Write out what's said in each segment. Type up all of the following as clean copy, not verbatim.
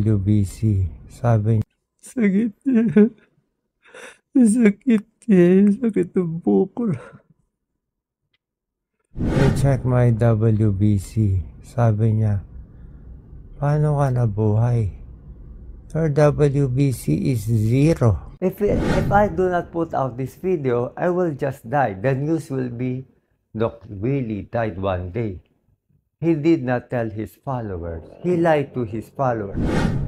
WBC. Sabi niya, sakit niya. Sakit niya. Sakit ng bukol. I check my WBC. Sabi niya, paano ka nabuhay? Your WBC is 0. If I do not put out this video, I will just die. The news will be, Doc Willie died one day. He did not tell his followers. He lied to his followers.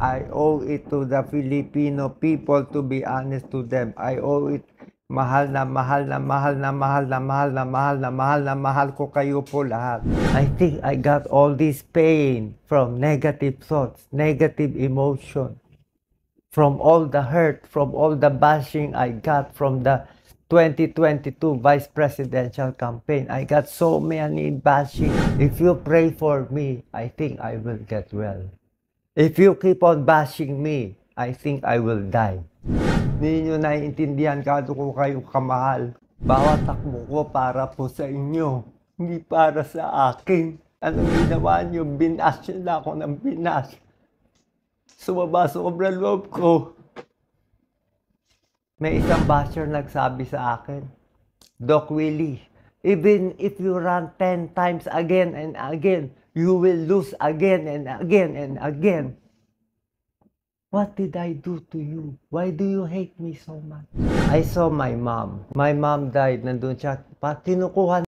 I owe it to the Filipino people to be honest to them. I owe it. Mahal na mahal na mahal na mahal na mahal na mahal na mahal na mahal ko kayo po lahat. I think I got all this pain from negative thoughts, negative emotion, from all the hurt, from all the bashing I got from the 2022 vice presidential campaign. I got so many bashing. If you pray for me, I think I will get well. If you keep on bashing me, I think I will die. Hindi nyo naiintindihan kado ko kayo kamahal. Bawat takbo ko para po sa inyo, hindi para sa akin. Anong ginawa nyo? Binas nyo na ako ng binas. Sumaba sobrang loob ko. May isang basher nagsabi sa akin, Doc Willie, even if you run 10 times again and again, you will lose again and again and again. What did I do to you? Why do you hate me so much? I saw my mom. My mom died. Nandun siya. Kinukuha